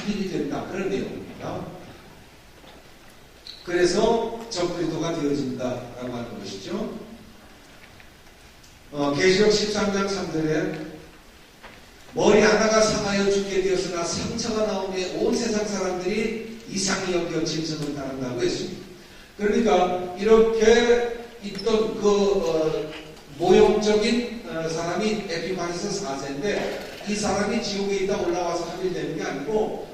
하늘이 된다. 그런 내용입니다. 그래서 적그리스도가 되어진다라고 하는 것이죠. 계시록 13장 3절에 머리 하나가 상하여 죽게 되었으나 상처가 나오며 온 세상 사람들이 이상히 여겨 짐승을 따른다고 했습니다. 그러니까 이렇게 있던 모형적인 사람이 에피파네스 4세인데 이 사람이 지옥에 있다 올라와서 하늘이 되는 게 아니고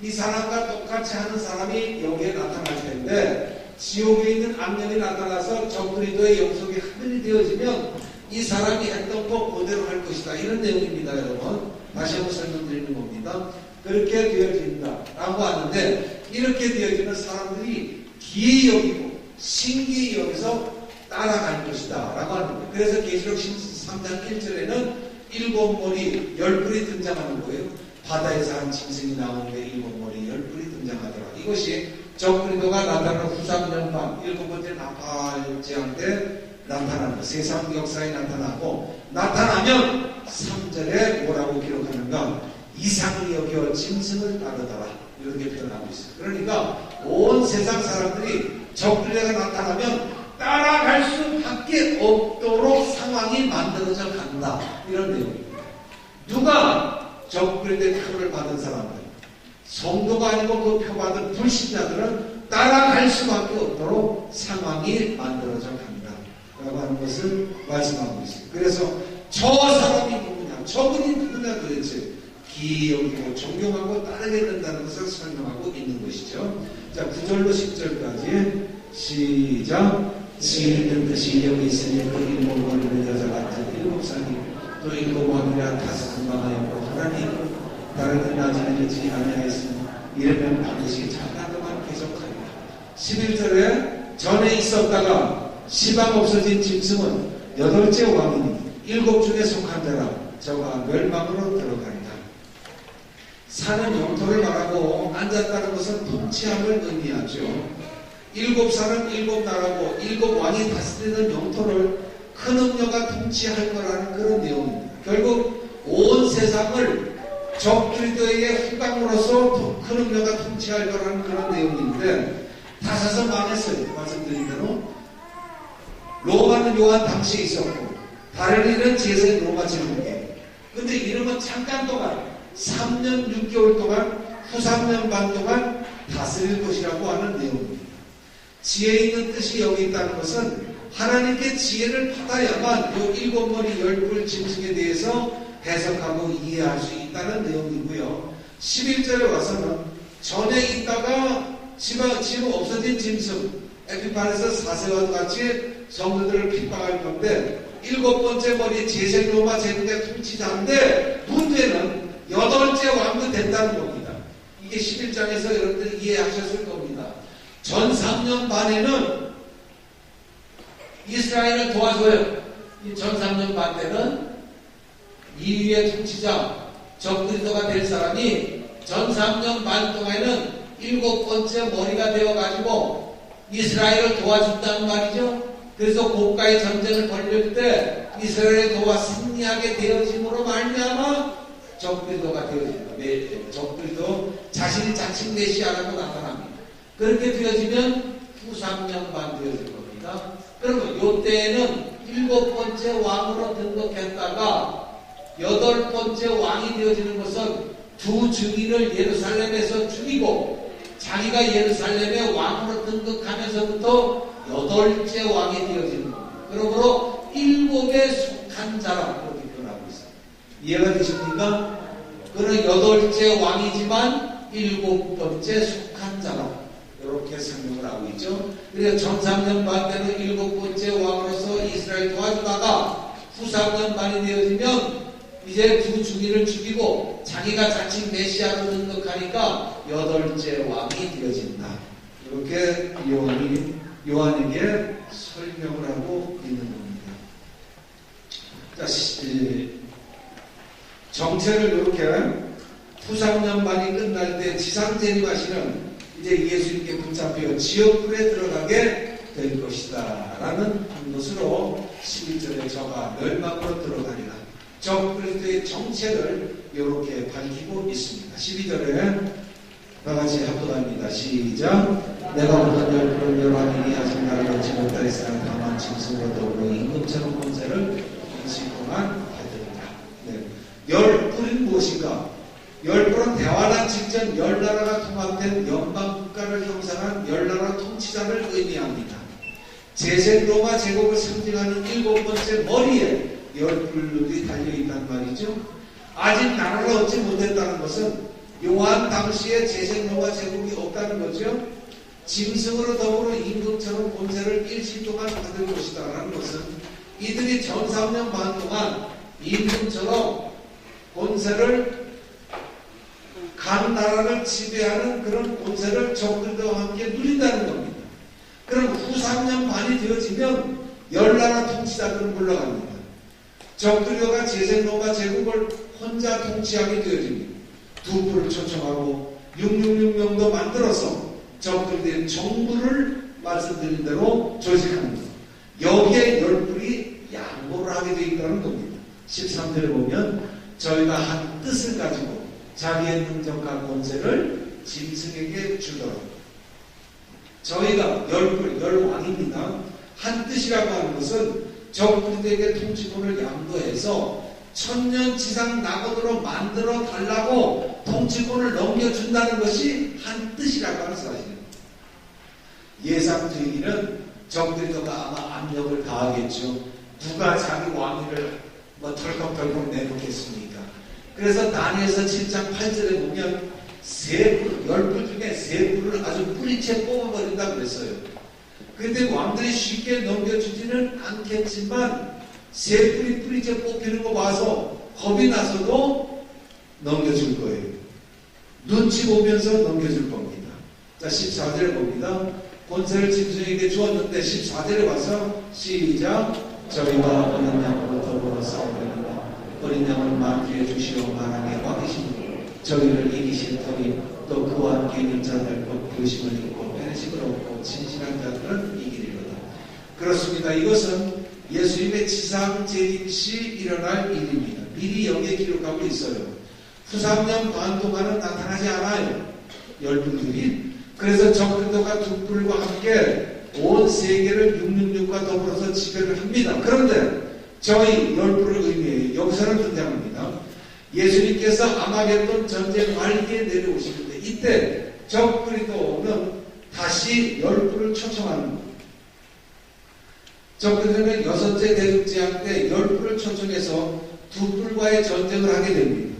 이 사람과 똑같이 하는 사람이 여기에 나타날 텐데 지옥에 있는 악령이 나타나서 적그리스도의 영속이 하늘이 되어지면 이 사람이 했던 것 그대로 할 것이다. 이런 내용입니다, 여러분. 다시 한번 설명드리는 겁니다. 그렇게 되어진다라고 하는데 이렇게 되어지는 사람들이 기이 여기고 신기히 여기서 따라갈 것이다 라고 하는 거예요. 그래서 계시록 13장 1절에는 일곱 머리 10뿔이 등장하는 거예요. 바다에서 한 짐승이 나오는데 일곱 머리 10뿔이 등장하더라. 이것이 적그리스도가 나타나는 후삼년반 일곱 번째 나팔제한 때 나타나는 거. 세상 역사에 나타나고 나타나면 3절에 뭐라고 기록하는가? 이상히 여겨 짐승을 따르더라. 이렇게 표현하고 있어요. 그러니까 온 세상 사람들이 적그리스도가 나타나면 따라갈 수밖에 없도록 상황이 만들어져 간다. 이런 내용입니다. 누가 적그리스도의 표를 받은 사람들, 성도가 아니고 그 표 받은 불신자들은 따라갈 수밖에 없도록 상황이 만들어져 간다. 라고 하는 것을 말씀하고 있습니다. 그래서 저 사람이 누구냐, 저분이 누구냐 도대체 기이 여기고 존경하고 따르게 된다는 것을 설명하고 있는 것이죠. 자, 9절로 10절까지 시작. 지혜는 뜻이 여기 있으니 그 일곱 머리는 여자 같은 일곱 산이 또 일곱 왕이라 다섯 금방하였고 하나님 다른 낮에는 여지 아니하였으니 이러면 반드시 장가도만 계속하리라. 11절에 전에 있었다가 시방 없어진 짐승은 여덟째 왕이니 일곱 중에 속한 자라 저가 멸망으로 들어가리라. 산은 영토를 말하고 앉았다는 것은 통치함을 의미하죠. 일곱 산은 일곱 나라고 일곱 왕이 다스리는 영토를 큰 음녀가 통치할 거라는 그런 내용입니다. 결국 온 세상을 적그리스도의 후광으로서 큰 음녀가 통치할 거라는 그런 내용인데 다사서 망했어요. 말씀드린 대로 로마는 요한 당시에 있었고 바렐리는 제사의 로마 제국이에요. 근데 이름은 잠깐 동안 3년 6개월 동안 후 3년 반 동안 다스릴 것이라고 하는 내용입니다. 지혜 있는 뜻이 여기 있다는 것은 하나님께 지혜를 받아야만 이 일곱 머리 10뿔 짐승에 대해서 해석하고 이해할 수 있다는 내용이고요. 11절에 와서는 전에 있다가 지금 없어진 짐승 에피파네스 4세와도 같이 성도들을 핍박할 건데 일곱 번째 머리 제세 로마 제국의 통치자인데 문제는 여덟째 왕도 된다는 겁니다. 이게 11장에서 여러분들이 이해하셨을 겁니다. 전 3년 반에는 이스라엘을 도와줘요. 이 전 3년 반 때는 이위의 통치자 적그리스도가 될 사람이 전 3년 반 동안에는 일곱 번째 머리가 되어가지고 이스라엘을 도와준다는 말이죠. 그래서 고가의 전쟁을 벌릴 때 이스라엘을 도와 승리하게 되어짐으로 말미암아 적그리스도가 되어집니다. 적그리스도 자신이 자칭 메시아라고 나타납니다. 그렇게 되어지면 후 3년 반 되어질 겁니다. 그러면 이때에는 일곱 번째 왕으로 등극했다가 여덟 번째 왕이 되어지는 것은 두 증인을 예루살렘에서 죽이고 자기가 예루살렘의 왕으로 등극하면서부터 여덟째 왕이 되어지는 겁니다. 그러므로 일곱에 속한 자라고 그렇게 표현하고 있습니다. 이해가 되십니까? 그는 여덟째 왕이지만 일곱 번째 속한 자라고 이렇게 설명을 하고 있죠. 그래서 전 3년 반 때는 일곱 번째 왕으로서 이스라엘 도와주다가 후 3년 반이 되어지면 이제 두 중인을 죽이고 자기가 자칭 메시아로 등극하니까 여덟째 왕이 되어진다. 이렇게 요한에게 설명을 하고 있는 겁니다. 자, 정체를 이렇게 후 3년 반이 끝날 때 지상 재림하시는 이제 예수님께 붙잡혀 지옥불에 들어가게 될 것이다 라는 것으로 11절에 저가 멸망으로 들어가리라. 적그리스도의 정체를 이렇게 밝히고 있습니다. 12절에 다 같이 합독합니다. 시작. 내가 보던 열풀은 열왕이니 아직 나를 얻지 못하였으나 다만 짐승과 더불어 임금처럼 권세를 일시 동안 받으리라. 네. 열풀은 무엇인가? 열풀은 대환란 직전 열나라가 통합된 연방국가를 형성한 열나라 통치자를 의미합니다. 제생 로마 제국을 상징하는 7번째 머리에 열풀들이 달려있단 말이죠. 아직 나라를 얻지 못했다는 것은 요한 당시에 제생 로마 제국이 없다는 거죠. 짐승으로 더불어 임금처럼 권세를 일시 동안 받을 것이다 라는 것은 이들이 전 3년 반 동안 임금처럼 권세를 각 나라를 지배하는 그런 권세를 적들과 함께 누린다는 겁니다. 그럼 후 3년 반이 되어지면 열나라 통치자들은 물러갑니다. 적들과 제생 로마 제국을 혼자 통치하게 되어집니다. 두 뿔을 초청하고 666명도 만들어서 적들의 정부를 말씀드린 대로 조직합니다. 여기에 열뿔이 양보를 하게 되어 있다는 겁니다. 13절에 보면 저희가 한 뜻을 가지고 자기의 능력과 권세를 짐승에게 주더라. 저희가 열뿔, 열왕입니다. 한 뜻이라고 하는 것은 적들에게 통치권을 양도해서 천년지상 낙원으로 만들어 달라고 통치권을 넘겨준다는 것이 한 뜻이라고 하는 사실입니다. 예상되기는 적들이가 아마 압력을 가하겠죠. 누가 자기 왕위를 덜컥덜컥 내놓겠습니까? 그래서 다니엘서 7장 8절에 보면 열뿔 중에 세 뿔을 아주 뿌리채 뽑아버린다고 그랬어요. 그런데 왕들이 쉽게 넘겨주지는 않겠지만 세 뿔이 뿌리채 뽑히는 거 봐서 겁이 나서도 넘겨줄 거예요. 눈치 보면서 넘겨줄 겁니다. 자, 14절에 봅니다. 권세를 짐승에게 주었는데 14절에 와서 시작. 저희와 어린 양으로 더불어 싸우려니와 어린 양을 마귀에 주시어 만왕의 왕이시니 저희를 이기신 터니 또 그와 함께 있는 자들 곧 부심을 입고 빼내심을 얻고 진실한 자들은 이기리로다. 그렇습니다. 이것은 예수님의 지상 재림 시 일어날 일입니다. 미리 여기에 기록하고 있어요. 후 3년 반 동안은 나타나지 않아요. 열불들이. 그래서 적들과 두 뿔과 함께 온 세계를 666과 더불어서 지배를 합니다. 그런데 저희 열불을 의미해요. 여기서는 등장합니다. 예수님께서 아마겟돈 전쟁 말기에 내려오시는데 이때 적그리스도는 다시 열불을 초청하는 겁니다. 적그리스도는 여섯째 대륙제한 때 열불을 초청해서 두 뿔과의 전쟁을 하게 됩니다.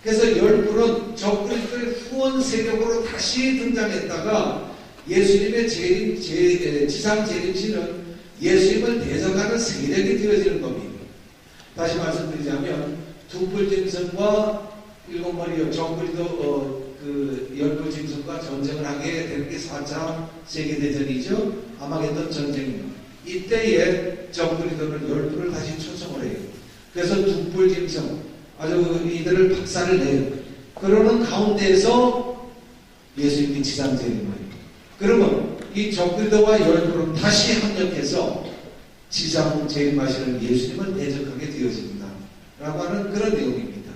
그래서 열불은 적그리스도의 후원 세력으로 다시 등장했다가 예수님의 지상 재림시는 예수님을 대적하는 세력이 되어지는 겁니다. 다시 말씀드리자면 두뿔 짐승과 일곱 머리 적그리스도 열불 짐승과 전쟁을 하게 되는 게 4차 세계대전이죠. 아마겟돈 전쟁입니다. 이때에 적그리스도는 열불을 다시 초청을 해요. 그래서 두뿔 짐승 아주 이들을 박살을 내요. 그러는 가운데에서 예수님이 지상 재림을 해요. 그러면 이 적그리스도와 열불은 다시 합력해서 지상 재림하시는 예수님을 대적하게 되어집니다. 라고 하는 그런 내용입니다.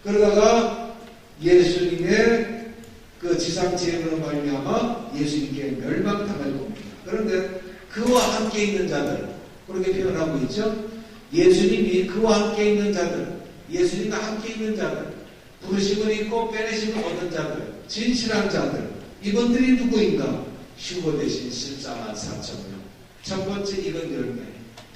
그러다가 예수님의 그 지상 재림으로 말미암아 예수님께 멸망당할 겁니다. 그런데 그와 함께 있는 자들, 그렇게 표현하고 있죠. 예수님이 그와 함께 있는 자들, 예수님과 함께 있는 자들, 부르심을 입고 빼내심을 얻은 자들, 진실한 자들, 이분들이 누구인가? 휴거 대신 14만 4천 명. 첫 번째 이건 10명.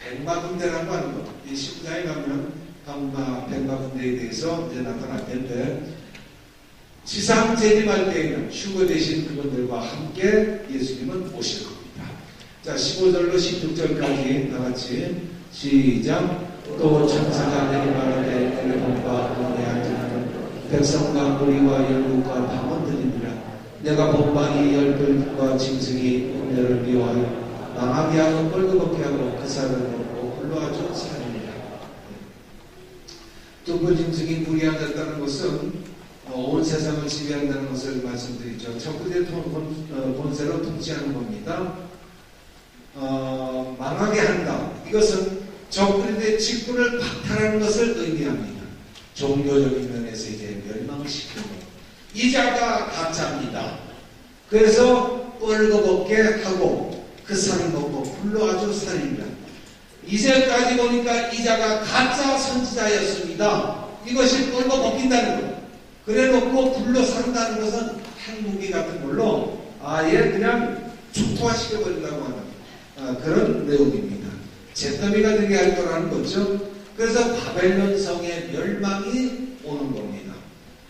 백마군대라고 하는 것. 이 19장에 가면 백마군대에 대해서 이제 나타날 텐데, 지상 재림할 때에는 휴거 대신 그분들과 함께 예수님은 오실 겁니다. 자, 15절로 16절까지 다 같이 시작. 또 천사가 내게 말하되 엘레몬과 은혜 앉은 백성과 무리와 열국과 방언들이니라. 내가 본방이 열불과 짐승이 은혜를 미워하여 망하게 하고 뻘겋게 하고 그 살을 먹고 홀로아주 살리니라. 두뿔 짐승이 무리하였다는 것은 온 세상을 지배한다는 것을 말씀드리죠. 적그리스도의 본세로 통치하는 겁니다. 망하게 한다. 이것은 적그리스도의 직분을 박탈하는 것을 의미합니다. 종교적인 면에서 이제 멸망시키는 것. 이자가 가짜입니다. 그래서 뻘거벗게 하고 그 산을 먹고 불로 아주 살리라. 이제까지 보니까 이자가 가짜 선지자였습니다. 이것이 뻘거벗긴다는 것. 그래놓고 불로 산다는 것은 핵무기 같은 걸로 아예 그냥 축토화시켜버린다고 하는 그런 내용입니다. 잿더미가 되게 할 거라는 거죠. 그래서 바벨론 성의 멸망이 오는 겁니다.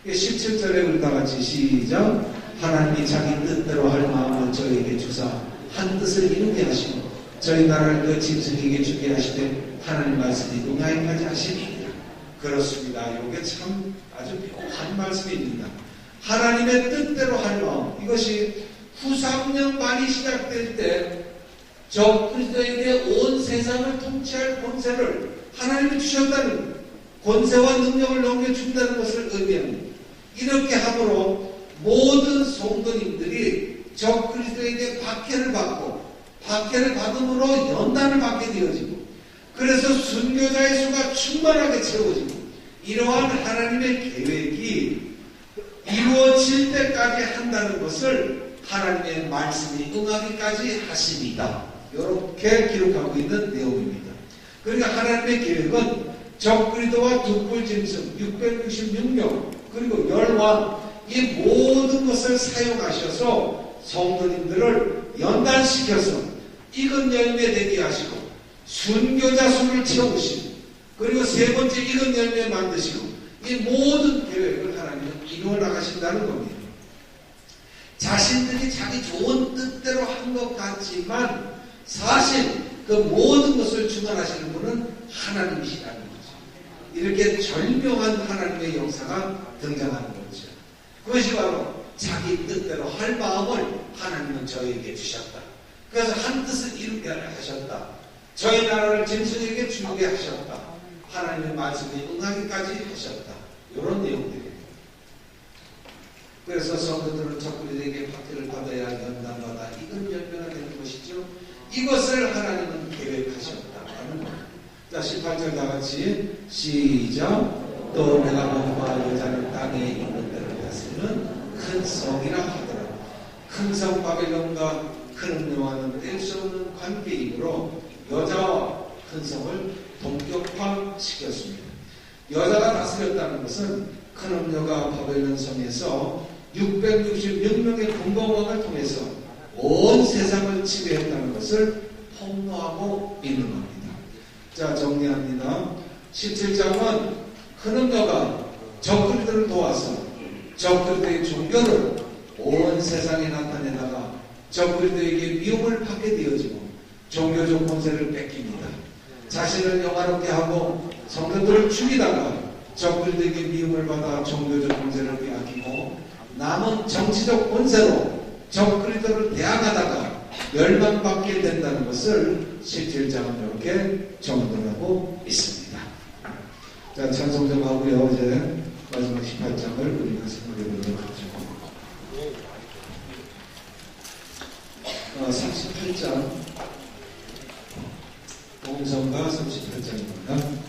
17절에 우리 다 같이 시작. 하나님이 자기 뜻대로 할 마음을 저에게 주사 한 뜻을 이루게 하시고 저희 나라를 그 짐승에게 주게 하시되 하나님 말씀이 응하기까지 하시니라. 그렇습니다. 이게 참 아주 묘한 말씀입니다. 하나님의 뜻대로 할 마음, 이것이 후삼년반이 시작될 때 저 그리스도에게 온 세상을 통치할 권세를 하나님이 주셨다는 권세와 능력을 넘겨준다는 것을 의미합니다. 이렇게 함으로 모든 성도님들이 저 그리스도에게 박해를 받고 박해를 받음으로 연단을 받게 되어지고 그래서 순교자의 수가 충만하게 채워지고 이러한 하나님의 계획이 이루어질 때까지 한다는 것을 하나님의 말씀이 응하기까지 하십니다. 이렇게 기록하고 있는 내용입니다. 그러니까 하나님의 계획은 적그리스도와 두뿔짐승 666명 그리고 열왕 이 모든 것을 사용하셔서 성도님들을 연단시켜서 익은 열매 되게 하시고 순교자 수를 채우시고 그리고 세 번째 익은 열매 만드시고 이 모든 계획을 하나님은 이루어 나가신다는 겁니다. 자신들이 자기 좋은 뜻대로 한 것 같지만 사실 그 모든 것을 주관하시는 분은 하나님이시라는 거죠. 이렇게 절묘한 하나님의 역사가 등장하는 거죠. 그것이 바로 자기 뜻대로 할 마음을 하나님은 저에게 주셨다. 그래서 한 뜻을 이루게 하셨다. 저희 나라를 짐승에게 주게 하셨다. 하나님의 말씀에 응하기까지 하셨다. 이런 내용들이에요. 그래서 성도들은 적그리스도에게 박해를 받아야 연단받아 익은 열매가 되는 것이죠. 이것을 하나님은 계획하셨다는 겁니다. 자, 18절 다 같이 시작. 또 내가 몸과 여자를 땅에 있는 데를 다스리는 큰 성이라 하더라. 큰 성 바벨론과 큰 음료와는 뗄 수 없는 관계이므로 여자와 큰 성을 동격화시켰습니다. 여자가 다스렸다는 것은 큰 음료가 바벨론 성에서 666명의 군봉왕을 통해서 온 세상을 지배했다는 것을 폭로하고 있는 겁니다. 자, 정리합니다. 17장은 큰 음료가 적그리스도를 도와서 적그리스도의 종교를 온 세상에 나타내다가 적그리스도에게 미움을 받게 되어지고 종교적 권세를 뺏깁니다. 자신을 영화롭게 하고 성도들을 죽이다가 적그리스도에게 미움을 받아 종교적 권세를 빼앗기고 남은 정치적 권세로 적그리스도를 대항하다가 멸망받게 된다는 것을 17장은 이렇게 정돈하고 있습니다. 자, 찬송 좀 하고요. 이제 마지막 18장을 우리가 생각해 보도록 하죠. 38장, 공성가 38장입니다.